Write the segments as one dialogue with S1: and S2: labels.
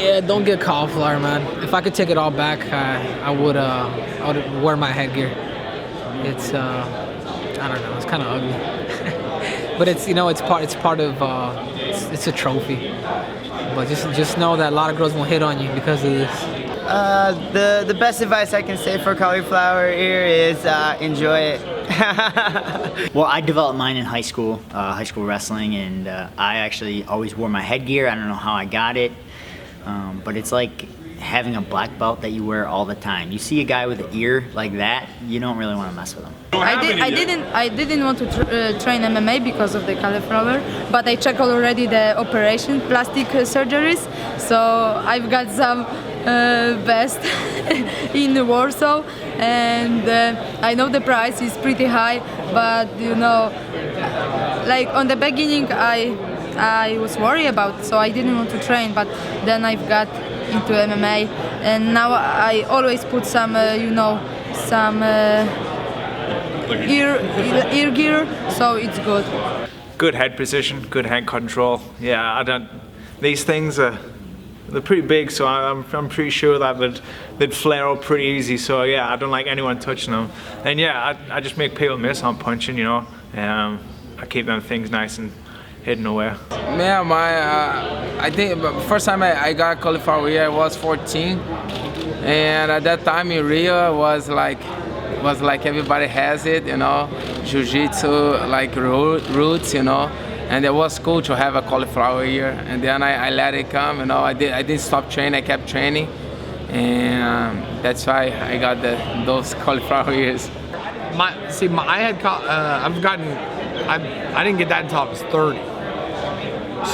S1: Yeah, don't get cauliflower, man. If I could take it all back, I would wear my headgear. It's I don't know, it's kind of ugly, but it's, you know, it's part of it's a trophy. But just know that a lot of girls won't hit on you because of this.
S2: The best advice I can say for cauliflower ear is enjoy it.
S3: Well, I developed mine in high school wrestling, and I actually always wore my headgear. I don't know how I got it, but it's like having a black belt that you wear all the time. You see a guy with an ear like that, you don't really want to mess with him.
S4: I didn't want to train MMA because of the cauliflower, but I checked already the operation, plastic surgeries, so I've got some best in Warsaw, and I know the price is pretty high, but you know, like on the beginning I was worried about, so I didn't want to train, but then I've got into MMA, and now I always put some you know, some ear gear, so it's good.
S5: Good head position, good hand control. Yeah, these things they're pretty big, so I'm pretty sure that they'd flare up pretty easy. So yeah, I don't like anyone touching them. And yeah, I just make people miss on punching, you know. I keep them things nice and hidden away.
S6: Yeah, I think the first time I got cauliflower ear, I was 14, and at that time in Rio was like everybody has it, you know, jiu-jitsu like roots, you know. And it was cool to have a cauliflower ear, and then I let it come. You know, I didn't stop training. I kept training, and that's why I got those cauliflower ears.
S7: I didn't get that until I was 30.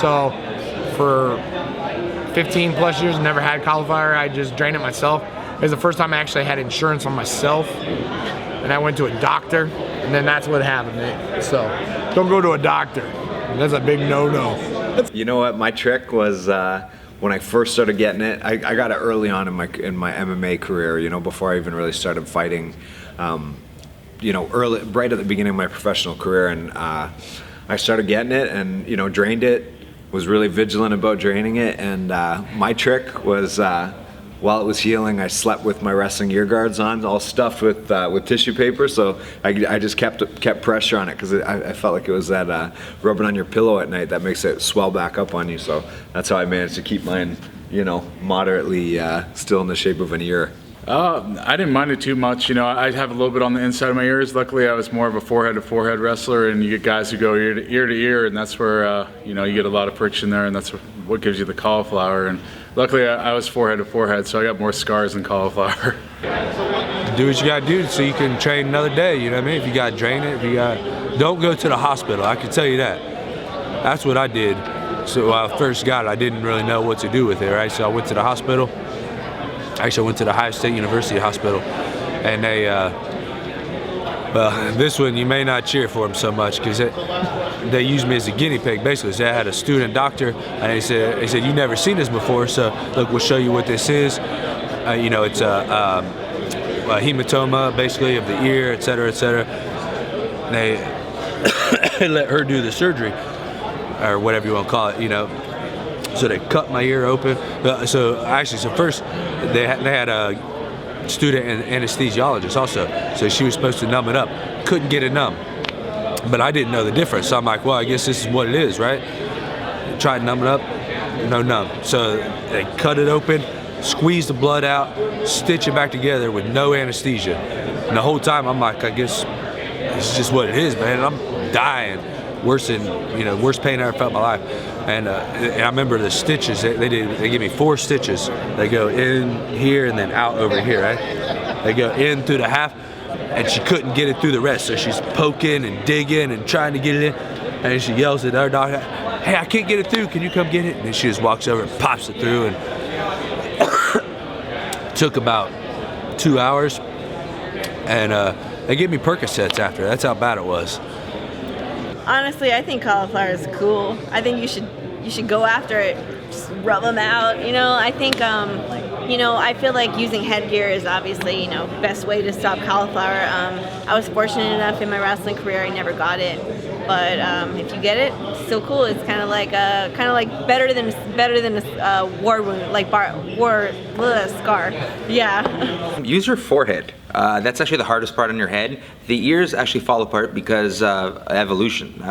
S7: So for 15 plus years, never had cauliflower. I just drained it myself. It was the first time I actually had insurance on myself, and I went to a doctor, and then that's what happened. So don't go to a doctor. That's a big no-no.
S8: You know what? My trick was when I first started getting it. I got it early on in my MMA career. You know, before I even really started fighting. You know, right at the beginning of my professional career, and I started getting it, and you know, drained it. Was really vigilant about draining it, and my trick was. While it was healing, I slept with my wrestling ear guards on, all stuffed with tissue paper. So I just kept pressure on it, because I felt like it was that rubbing on your pillow at night that makes it swell back up on you. So that's how I managed to keep mine, you know, moderately still in the shape of an ear.
S9: I didn't mind it too much. You know, I have a little bit on the inside of my ears. Luckily, I was more of a forehead-to-forehead wrestler, and you get guys who go ear to ear, and that's where you know, you get a lot of friction there, and that's what gives you the cauliflower. And luckily, I was forehead-to-forehead, so I got more scars than cauliflower.
S10: Do what you gotta do so you can train another day. You know what I mean? If you gotta drain it, don't go to the hospital. I can tell you that. That's what I did. So when I first got it, I didn't really know what to do with it, right? So I went to the hospital. Actually, I went to the Ohio State University Hospital, and they, well, this one you may not cheer for them so much, because they used me as a guinea pig, basically. So I had a student doctor, and they said, "You've never seen this before, so look, we'll show you what this is. You know, it's a hematoma, basically, of the ear, et cetera, et cetera." They let her do the surgery, or whatever you want to call it, you know. So they cut my ear open. So first they had a student anesthesiologist also. So she was supposed to numb it up. Couldn't get it numb. But I didn't know the difference. So I'm like, well, I guess this is what it is, right? Tried to numb it up, no numb. So they cut it open, squeeze the blood out, stitch it back together with no anesthesia. And the whole time I'm like, I guess it's just what it is, man. And I'm dying. Worst pain I ever felt in my life. And I remember the stitches they give me 4 stitches. They go in here and then out over here, right? They go in through the half, and she couldn't get it through the rest. So she's poking and digging and trying to get it in. And she yells at our doctor, "Hey, I can't get it through. Can you come get it?" And then she just walks over and pops it through. And took about 2 hours. And they gave me Percocets after. That's how bad it was.
S11: Honestly, I think cauliflower is cool. I think you should go after it, just rub them out. You know, I think you know, I feel like using headgear is obviously, you know, best way to stop cauliflower. I was fortunate enough in my wrestling career, I never got it. But if you get it, it's still cool. It's kind of like better than a war wound, like scar. Yeah.
S12: Use your forehead. That's actually the hardest part on your head. The ears actually fall apart because of evolution.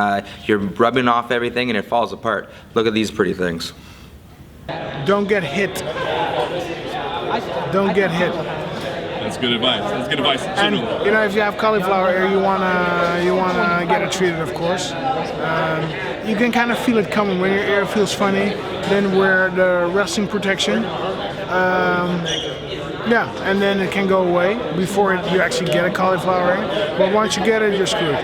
S12: You're rubbing off everything and it falls apart. Look at these pretty things.
S13: Don't get hit. Don't get hit.
S14: That's good advice. That's good advice.
S13: And you know, if you have cauliflower ear, you wanna get it treated, of course. You can kind of feel it coming when your ear feels funny. Then wear the wrestling protection. Yeah, and then it can go away before you actually get a cauliflower ear. But once you get it, you're screwed.